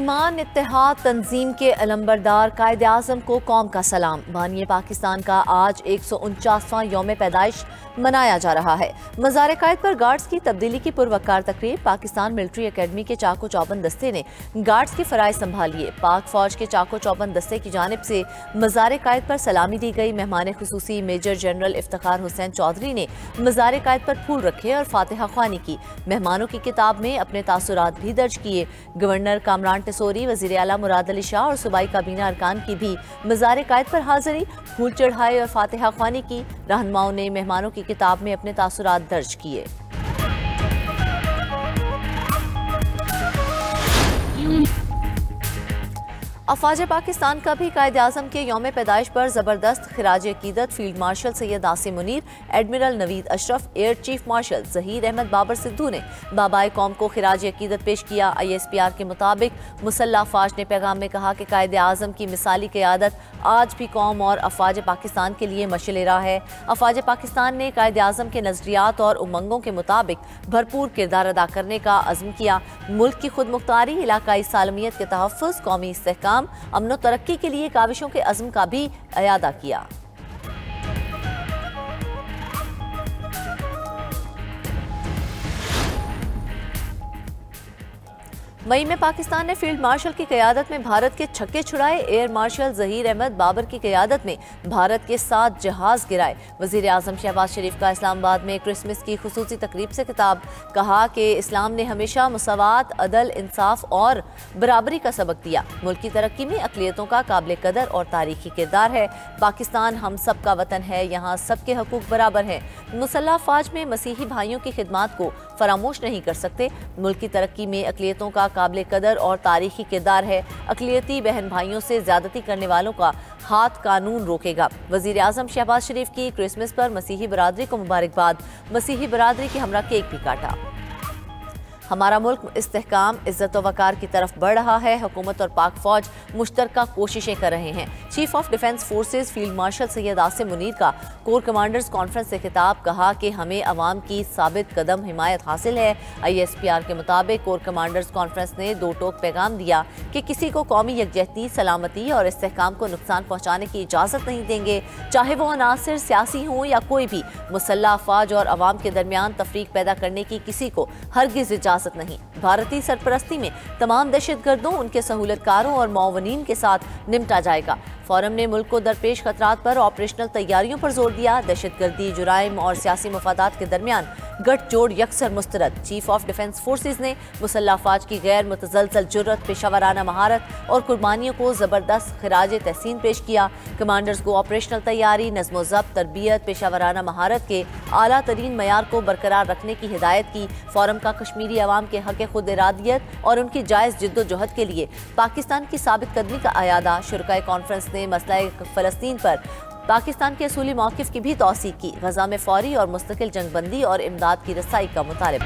मुसलमान इत्तेहाद तंजीम के अलंबरदार कायदे आज़म को कौम का सलाम। बानी पाकिस्तान का आज 149वां यौम पैदाइश मनाया जा रहा है। मज़ार कायद पर गार्ड्स की तब्दीली की पुरवकार तकरीब। पाकिस्तान मिलिट्री अकेडमी के चाको चौबंद दस्ते ने गार्ड्स की फराइज संभालिए। पाक फौज के चाको चौबंद दस्ते की जानिब से मज़ार कायद पर सलामी दी गई। मेहमान खुसूसी मेजर जनरल इफ्तिखार हुसैन चौधरी ने मज़ार कायद पर फूल रखे और फातिहा ख्वानी की। मेहमानों की किताब में अपने तासुरात भी दर्ज किए। गवर्नर कामरान टिसोरी, वज़ीर आला मुराद अली शाह और सूबाई काबीना अरकान की भी मज़ार कायद पर हाजिरी। फूल चढ़ाए और फातिहा ख्वानी की। रहनुमाओं ने मेहमानों की किताब में अपने तासुरात दर्ज किए। अफवाज पाकिस्तान का भी कायदे आज़म के यौम पैदाइश पर ज़बरदस्त खिराज अकीदत field marshal Syed Asim Munir, admiral Naveed Ashraf, air chief marshal Zaheer Ahmed Babar Sidhu ने बाबाए कौम को खिराज अकीदत पेश किया। ISPR के मुताबिक मुसल्लह अफवाज ने पैगाम में कहा कि कायदे आज़म की मिसाली क़यादत आज भी कौम और अफवाज पाकिस्तान के लिए मशाल राह है। अफवाज पाकिस्तान ने कायदे आज़म के नज़रियात और उमंगों के मुताबिक भरपूर किरदार अदा करने का अज़्म किया। मुल्क की खुद मुख्तारी, इलाकाई सालमियत के तहफ़्फ़ुज़, कौमी इस्तेहकाम, अमन और तरक्की के लिए काविशों के अज़्म का भी अयादा किया। मई में पाकिस्तान ने फील्ड मार्शल की क़यादत में भारत के छक्के छुड़ाए। एयर मार्शल ज़हीर अहमद बाबर की क़यादत में भारत के 7 जहाज गिराए। वज़ीर आज़म शहबाज शरीफ का इस्लामाबाद में क्रिसमस की खुसूसी तकरीब से खिताब। कहा कि इस्लाम ने हमेशा मुसावात, अदल, इंसाफ और बराबरी का सबक दिया। मुल्क की तरक्की में अक़लियतों का काबिल कदर और तारीखी किरदार है। पाकिस्तान हम सब का वतन है, यहाँ सबके हकूक़ बराबर हैं। मुसल्लह अफ़वाज में मसीही भाइयों की खिदमात को फरामोश नहीं कर सकते। मुल्क की तरक्की में अक़लियतों का काबिल कदर और तारीखी किरदार है। अक़लियती बहन भाइयों से ज़्यादती करने वालों का हाथ कानून रोकेगा। वज़ीर आज़म शहबाज शरीफ की क्रिसमस पर मसीही बरादरी को मुबारकबाद। मसीही बरादरी की हमरा केक भी काटा। हमारा मुल्क इस्तेहकाम, इज़्ज़त व वक़ार की तरफ बढ़ रहा है। हुकूमत और पाक फ़ौज मुश्तरका कोशिशें कर रहे हैं। Chief of defence forces field marshal Syed Asim Munir का कोर कमांडर्स कॉन्फ्रेंस से खिताब। कहा कि हमें अवाम की साबित कदम हिमायत हासिल है। ISPR के मुताबिक कोर कमांडर्स कॉन्फ्रेंस ने दो टोक पैगाम दिया कि किसी को कौमी यकजहती, सलामती और इस्तेहकाम को नुकसान पहुँचाने की इजाज़त नहीं देंगे, चाहे वो अनासिर सियासी हों या कोई भी। मुसल्लह अफवाज और अवाम के दरमियान तफरीक पैदा करने की किसी को हरगिज़ इजाज़त नहीं। भारतीय सरपरस्ती में तमाम दहशतगर्दों, उनके सहूलतकारों और मुआवनीन के साथ निपटा जाएगा। फोरम ने मुल्क को दरपेश खतरात पर ऑपरेशनल तैयारियों पर जोर दिया। दहशतगर्दी, जुराइम और सियासी मफादात के दरमियान गठजोड़ यकसर मुस्तरद। चीफ ऑफ डिफेंस फोर्सेज ने मुसल्लह अफवाज की गैर मुतज़लज़ल जुर्रत, पेशावराना महारत और कुर्बानियों को ज़बरदस्त खिराज तहसीन पेश किया। कमांडर्स को ऑपरेशनल तैयारी, नज़्म ज़ब्त, तरबियत, पेशावराना महारत के आला तरीन मयार को बरकरार रखने की हिदायत की। फोरम का कश्मीरी अवाम के हक़ खुद इरादियत और उनकी जायज़ जिद्दोजहद के लिए पाकिस्तान की साबित कदमी का अयादा। शुरकाए कॉन्फ्रेंस ने मसला फ़लस्तीन पर पाकिस्तान के असूली मौक़िफ़ की भी तौसीक़ की। गज़ा में फ़ौरी और मुस्तकिल जंगबंदी और इमदाद की रसाई का मुतालबा।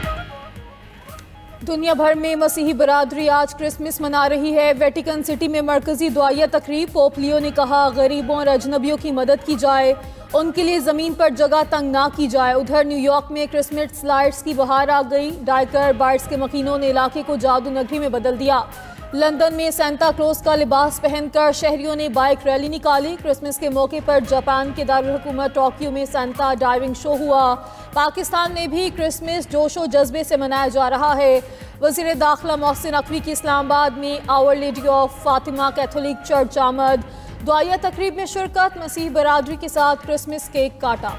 दुनिया भर में मसीही बरादरी आज क्रिसमस मना रही है। वेटिकन सिटी में मरकजी दुआया तकरीब। पोप लियो ने कहा, गरीबों और अजनबियों की मदद की जाए, उनके लिए ज़मीन पर जगह तंग ना की जाए। उधर न्यूयॉर्क में क्रिसमस लाइट्स की बहार आ गई। डाइकर बाइट्स के मकीनों ने इलाके को जादू नगरी में बदल दिया। लंदन में सेंटा क्लॉज का लिबास पहनकर शहरियों ने बाइक रैली निकाली। क्रिसमस के मौके पर जापान के दारुल हुकूमत टोक्यो में सेंटा डाइविंग शो हुआ। पाकिस्तान में भी क्रिसमस जोशो जज्बे से मनाया जा रहा है। वज़ीर दाखिला मोहसिन नकवी की इस्लामाबाद में our lady of Fatima Catholic church आमद। दुआया तकरीब में शिरकत। मसीही बरादरी के साथ क्रिसमस केक काटा।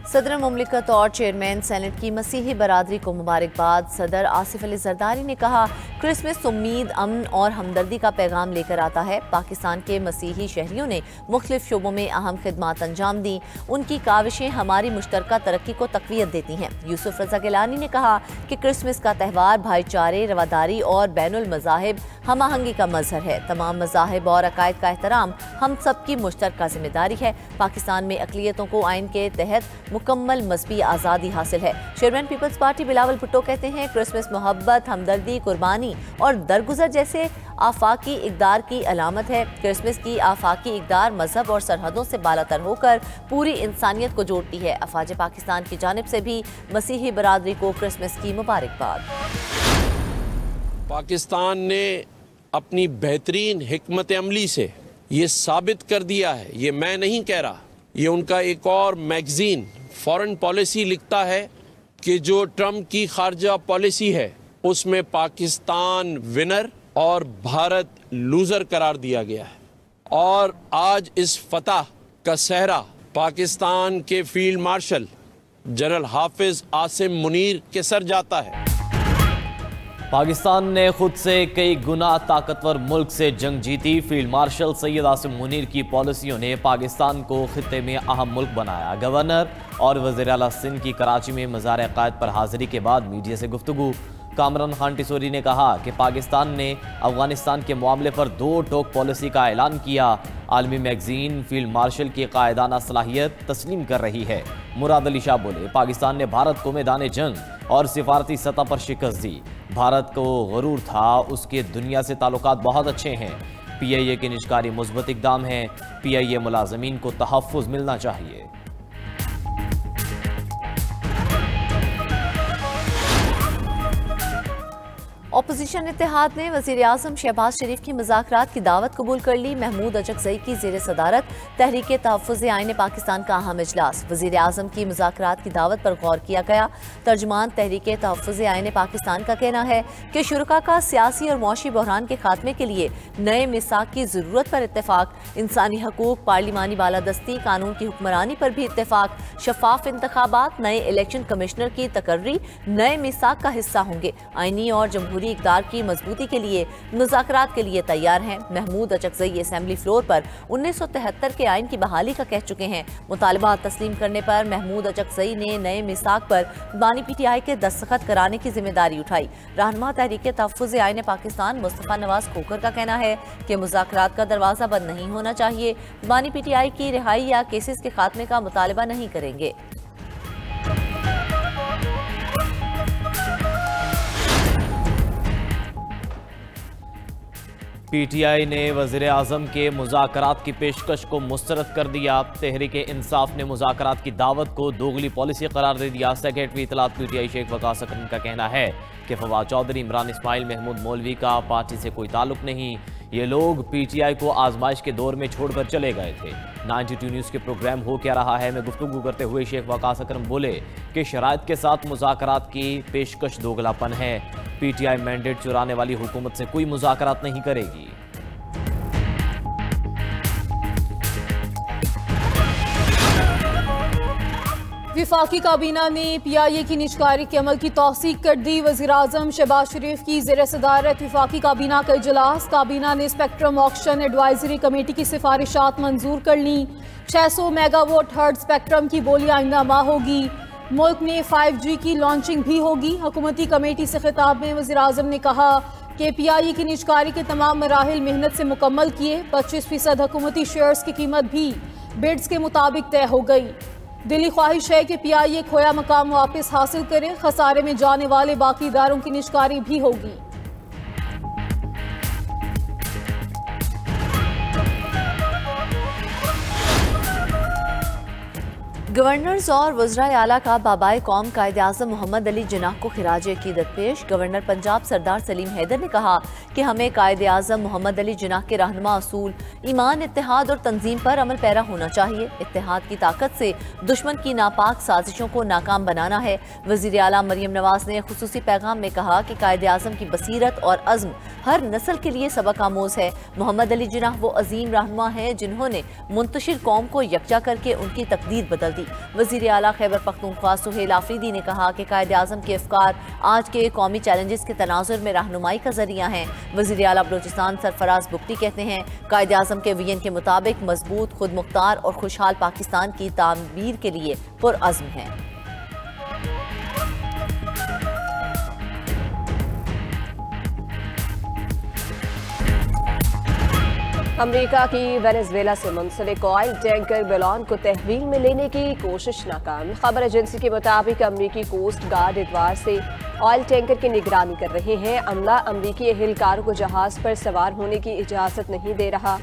सदर मुमलिकत और चेयरमैन सेनेट की मसीही बरादरी को मुबारकबाद। सदर आसिफ अली जरदारी ने कहा, क्रिसमस उम्मीद, अमन और हमदर्दी का पैगाम लेकर आता है। पाकिस्तान के मसीही शहरियों ने मुख्तलिफ शोबों में अहम खिदमात अंजाम दी। उनकी काविशें हमारी मुश्तरका तरक्की को तक़वियत देती हैं। यूसुफ रज़ा गिलानी ने कहा कि क्रिसमस का त्यौहार भाईचारे, रवादारी और बैनुल मज़ाहिब हम आहंगी का मजहर है। तमाम मज़ाहिब और अकायद का एहतराम हम सब की मुश्तरका जिम्मेदारी है। पाकिस्तान में अक़लियतों को आइन के तहत मुकम्मल मज़हबी आज़ादी हासिल है। चेयरमैन पीपल्स पार्टी बिलावल भुट्टो कहते हैं, क्रिसमस मोहब्बत, हमदर्दी, कुर्बानी नहीं और दरगुजर जैसे आफाकी इक़दार की अलामत है। क्रिसमस की आफाकी इक़दार मजहब और सरहदों से बालातर होकर पूरी इंसानियत को जोड़ती है। अफवाज पाकिस्तान की जानिब से भी मसीही बरादरी को क्रिसमस की मुबारकबाद। पाकिस्तान ने अपनी बेहतरीन हिकमत अमली से ये साबित कर दिया है, ये मैं नहीं कह रहा, ये उनका एक और मैगजीन फॉरेन पॉलिसी लिखता है कि जो ट्रम्प की खारजा पॉलिसी है उसमें पाकिस्तान विनर और भारत लूजर करार दिया गया है। और आज इस फतह का सहरा पाकिस्तान के फील्ड मार्शल जनरल हाफिज आसिम मुनीर के सर जाता है। पाकिस्तान ने खुद से कई गुना ताकतवर मुल्क से जंग जीती। फील्ड मार्शल सैयद आसिम मुनीर की पॉलिसियों ने पाकिस्तान को खित्ते में अहम मुल्क बनाया। गवर्नर और वज़ीर आला सिंध की कराची में मज़ार क़ायद पर हाजिरी के बाद मीडिया से गुफ्तगू। कामरान खान टिसोरी ने कहा कि पाकिस्तान ने अफगानिस्तान के मामले पर 2 टोक पॉलिसी का ऐलान किया। आलमी मैगजीन फील्ड मार्शल की कायदाना सलाहियत तस्लीम कर रही है। मुराद अली शाह बोले, पाकिस्तान ने भारत को मैदान जंग और सिफारती सतह पर शिकस्त दी। भारत को गरूर था उसके दुनिया से ताल्लुकात बहुत अच्छे हैं। PIA की निजकारी मुस्बत इक़दाम है। PIA मुलाज़मीन को तहफ़्फ़ुज़ मिलना चाहिए। अपोजिशन इत्तेहाद ने वज़ीर आज़म शहबाज शरीफ की मुज़ाकरात की दावत कबूल कर ली। महमूद अचकज़ई की ज़ेर सदारत तहरीक तहफ़्फ़ुज़ आईन पाकिस्तान का अहम इजलास। वज़ीर आज़म की मुज़ाकरात की दावत पर गौर किया गया। तर्जुमान तहरीक तहफ़्फ़ुज़ आईन पाकिस्तान का कहना है कि शुरका का सियासी और मौशी बहरान के खात्मे के लिए नए मिसाक की ज़रूरत पर इत्तेफाक। इंसानी हकूक़, पार्लिमानी बालादस्ती, कानून की हुक्मरानी पर भी इत्तेफाक। शफाफ इंतखाबात, नए इलेक्शन कमिश्नर की तकर्री नए मिसाक का हिस्सा होंगे। आईनी और जमहूरी इक़दार की मजबूती के लिए मुज़ाकरात के लिए तैयार हैं। महमूद अचकज़ई असेंबली फ्लोर पर 1973 के आइन की बहाली का कह चुके हैं। मुतालबा तस्लीम करने पर महमूद अचकज़ई ने नए मिसाक पर बानी PTI के दस्तखत कराने की जिम्मेदारी उठाई। रहनुमा तहरीक तहफ़्फ़ुज़ आईन पाकिस्तान मुस्तफ़ा नवाज खोखर का कहना है कि मुज़ाकरात का दरवाज़ा बंद नहीं होना चाहिए। बानी PTI की रिहाई या केसेस के खात्मे का मुतालबा नहीं करेंगे। PTI ने वज़ीर आज़म के मुज़ाकरात की पेशकश को मुस्तरद कर दिया। तहरीक इंसाफ ने मुज़ाकरात की दावत को दोगली पॉलिसी करार दे दिया। सेक्रेटरी इत्तलात PTI शेख वकास अकरम का कहना है कि फवाद चौधरी, इमरान इस्माइल, महमूद मौलवी का पार्टी से कोई ताल्लुक नहीं। ये लोग PTI को आजमाइश के दौर में छोड़कर चले गए थे। 92 न्यूज़ के प्रोग्राम हो क्या रहा है में गुफ्तगू करते हुए शेख वकास अकरम बोले कि शराइत के साथ मुज़ाकरात की पेशकश दोगलापन है। PTI मैंडेट चुराने वाली हुकूमत से कोई मुज़ाकरात नहीं करेगी। विफाकी काबीना ने PIA की निजकारी के अमल की तौसीक कर दी। वज़ीर आज़म शहबाज शरीफ की ज़ेर सदारत विफाकी काबीना का इजलास। काबीना ने स्पेक्ट्रम ऑक्शन एडवाइजरी कमेटी की सिफारिशात मंजूर कर ली। 600 मेगावाट हर्ट्ज स्पेक्ट्रम की बोली आइंदा माह होगी। मुल्क में 5G की लॉन्चिंग भी होगी। हुकूमती कमेटी से खिताब में वज़ीर आज़म ने कहा कि PIA की निजकारी के तमाम मराहिल मेहनत से मुकम्मल किए। 25% हुकूमती शेयर्स की कीमत भी बिड्स के मुताबिक तय हो गई। दिली ख्वाहिश है कि PIA खोया मकाम वापस हासिल करे। खसारे में जाने वाले बाकी इदारों की निजकारी भी होगी। गवर्नर्स और वज़राए आला का बाबाए कौम कायद-ए-आज़म मोहम्मद अली जिन्नाह को खिराज अकीदत पेश। गवर्नर पंजाब सरदार सलीम हैदर ने कहा कि हमें कायद-ए-आज़म मोहम्मद अली जिन्नाह के रहनुमा असूल ईमान, इत्तेहाद और तंजीम पर अमल पैरा होना चाहिए। इत्तेहाद की ताकत से दुश्मन की नापाक साजिशों को नाकाम बनाना है। वज़ीर आला मरियम नवाज ने खुसूसी पैगाम में कहा कि कायद-ए-आज़म की बसीरत और अज़्म हर नस्ल के लिए सबक आमोज है। मोहम्मद अली जिन्नाह वो अजीम रहनुमा हैं जिन्होंने मुंतशिर कौम को यकजा करके उनकी तकदीर बदल दी। वज़ीर आला खैबर पख्तूनख्वा सुहेल आफरीदी ने कहा कि कायद-ए-आज़म के अफकार आज के कौमी चैलेंजेस के तनाजुर में रहनुमाई का जरिया हैं। वज़ीर आला बलोचिस्तान सरफराज बुख्ती कहते हैं कायद-ए-आज़म के विजन के मुताबिक मजबूत, खुद मुख्तार और खुशहाल पाकिस्तान की तामीर के लिए पुरअज़्म हैं। अमेरिका की वेनेजुएला से मुंसलिक ऑयल टैंकर बेलॉन को तहवील में लेने की कोशिश नाकाम। खबर एजेंसी के मुताबिक अमेरिकी कोस्ट गार्ड इतवार से ऑयल टैंकर की निगरानी कर रहे हैं। अमला अमरीकी एहलकारों को जहाज पर सवार होने की इजाज़त नहीं दे रहा।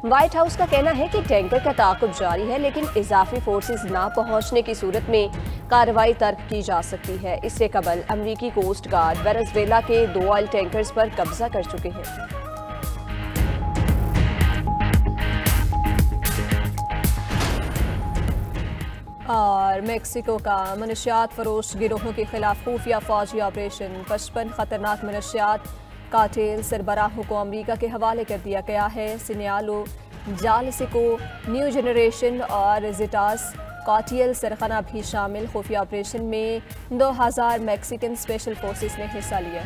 व्हाइट हाउस का कहना है कि टैंकर का ताक़ुब जारी है, लेकिन इजाफी फोर्सेस ना पहुंचने की सूरत में कार्रवाई तर्क की जा सकती है। इससे कबल अमरीकी कोस्ट गार्ड वेनेजुएला के 2 ऑयल टैंकर्स पर कब्जा कर चुके हैं। और मेक्सिको का मनशियात फरोश गिरोहों के खिलाफ खुफिया फौजी ऑपरेशन। 55 खतरनाक मनशियात कार्टेल सरबराहों को अमेरिका के हवाले कर दिया गया है। सिनियालो, जालसिको, न्यू जनरेशन और जिटास कार्टेल सरगना भी शामिल। खुफिया ऑपरेशन में 2000 मैक्सिकन स्पेशल फोर्सेस ने हिस्सा लिया।